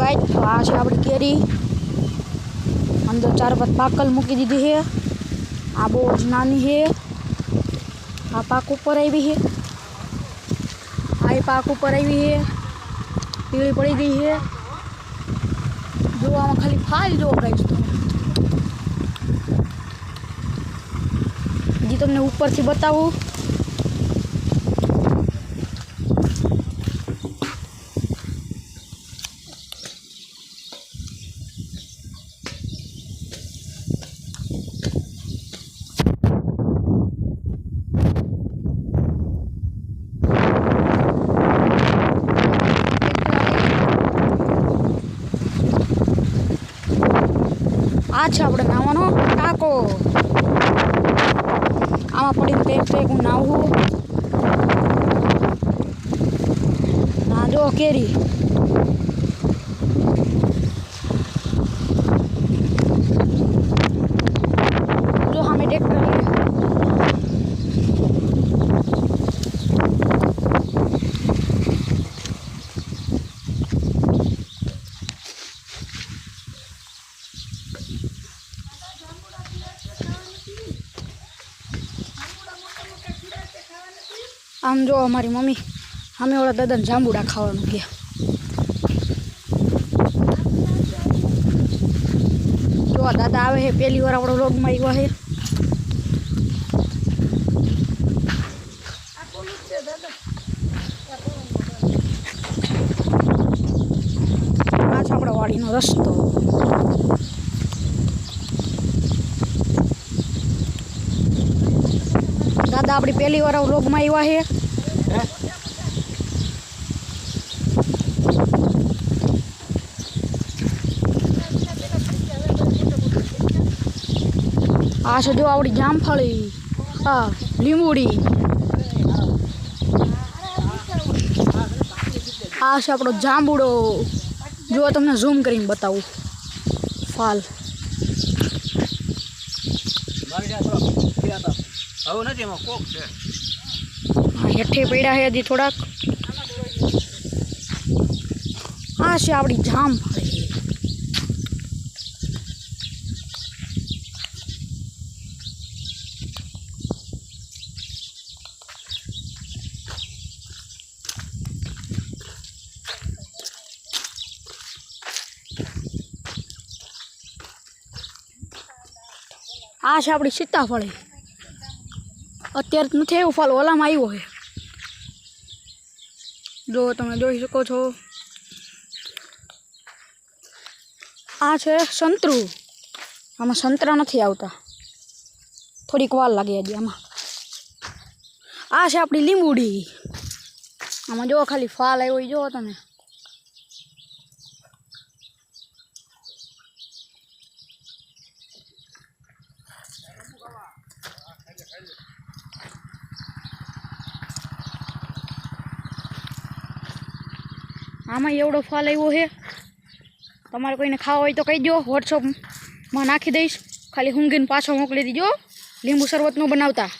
Guys आ છે આપણી કેરી અંદર 4-5 પાકલ મૂકી દીધી છે આ બહુ જ નાની છે આ પાક ઉપર આવી છે આ પાક ઉપર આવી છે પીળી પડી ગઈ છે જો આમાં ખાલી ફાલ જો ગાइस હજી તમને ઉપરથી બતાવું આ છે આપણે નાવાનો ટાંકો આમાં પડીને કંઈક હું નાવું ના જો કેરી જો સામે ટ્રેક્ટર આમ જો અમારી મમ્મી અમે ઓલા દાદાને જાંબુડા ખાવાનું ગયા જો આ દાદા આવે છે પહેલી વાર આપણો વ્લોગમાં આવ્યા છે આ છે આપણા વાડીનો રસ્તો દાદા આપણી પહેલી વાર વ્લોગમાં આવ્યા છે આ છે જો આવડી જામફળી હા લીંબુડી આ છે આપણો જાંબુડો જો તમને ઝૂમ કરીને બતાવું ફાલ હેઠે પડ્યા છે હજી થોડાક આ છે આપણી જામફળી આ છે આપણી સીતાફળી અત્યારે નથી એવું ફળ ઓલામાં આવ્યો છે જો તમે જોઈ શકો છો આ છે સંતરું આમાં સંતરા નથી આવતા થોડીક વાર લાગે હજી આમાં આ છે આપણી લીંબુડી આમાં જો ખાલી ફાલ આવ્યો એ જુઓ તમે આમાં એવડો ફાલ આવ્યો છે તમારે કોઈને ખાવા હોય તો કહી દો વોટ્સઅપમાં નાખી દઈશ ખાલી ઊંઘીને પાછો મોકલી દીજો લીંબુ શરબત ન બનાવતા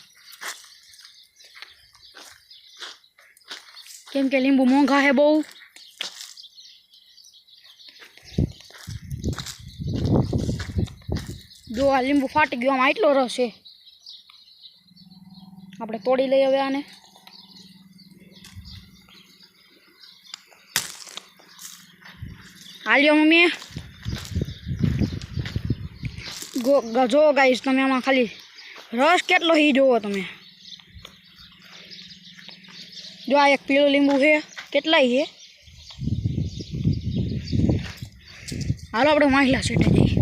કેમ કે લીંબુ મોંઘા છે બહુ જો આ લીંબુ ફાટી ગયું આમાં એટલો રસ છે આપણે તોડી લઈએ હવે આને હાલ્યો મમ્મી જો ગાઈસ તમે આમાં ખાલી રસ કેટલો હી જોવો તમે જો આ એક પીળું લીંબુ છે કેટલાય છે હાલો આપણે માહિલા સેટે જઈએ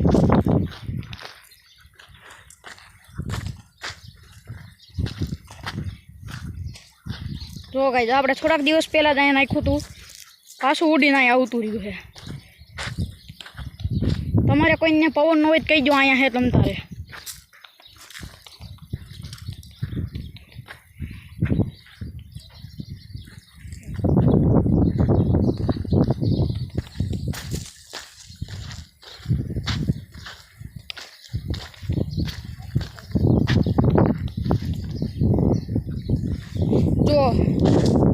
જો ગાઈસ આપણે થોડાક દિવસ પહેલાં જ અહીંયા નાખ્યું હતું પાછું ઉડીને અહીંયા આવતું રહ્યું છે તમારે કોઈને પવન ન હોય તો કહી દો અહીંયા છે તમ તારે જો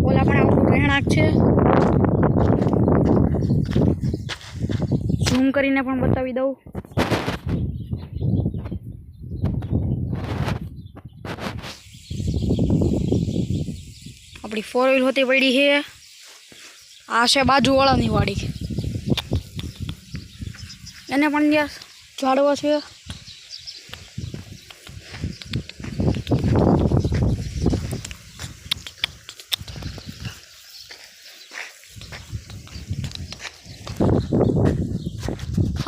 ઓલા પણ આપણું રહેણાંક છે ઝૂમ કરીને પણ બતાવી દઉં. આપણી 4 વ્હીલ હોતી પડી છે. આ છે બાજુવાળાની વાડી, એને પણ ત્યાં ઝાડવા છે.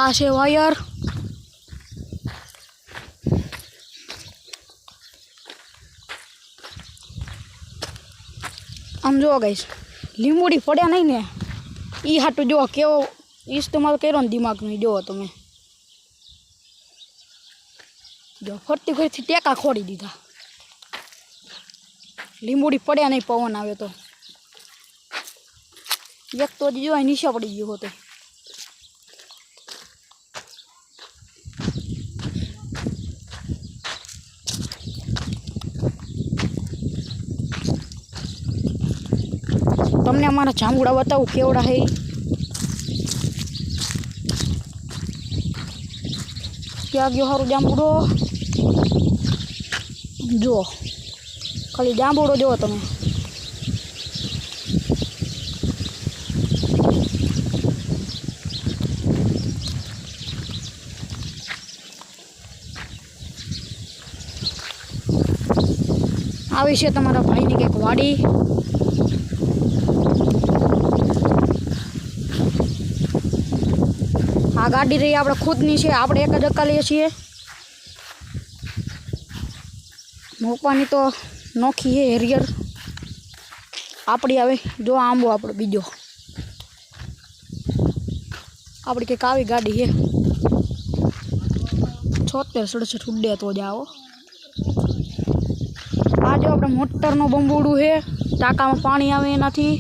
આ છે વાયર. આમ જુઓ ગાઈસ, લીંબુડી પડ્યા નહીં ને એ હાટું જુઓ કેવો ઇસ્તેમાલ કર્યો ને દિમાગનો. જુઓ તમે, જો ફરતી ફરતી ટેકા ખોડી દીધા. લીંબુડી પડ્યા નહીં, પવન આવે તો. એક તો હજી જો નીચે પડી ગયો હતો. તમને અમારા જાંબુડા બતાવું કેવડા હે. ક્યાં ગયો સારું જાંબુડો? જુઓ ખાલી જાંબુડો જુઓ તમે. આવી છે તમારા ભાઈની કંઈક વાડી. આ ગાડી રહી આપણે ખુદની છે, આપણે એક જ અકાલીએ છીએ. મૂકવાની તો નોખી છે હેરિયર આપણી. આવે જો આંબો આપણો બીજો, આપણી કંઈક આવી ગાડી છે. 76-67 ઉડે તો જ આવો. આ જો આપણે મોટરનું બંબુડું છે, ટાંકામાં પાણી આવે એનાથી.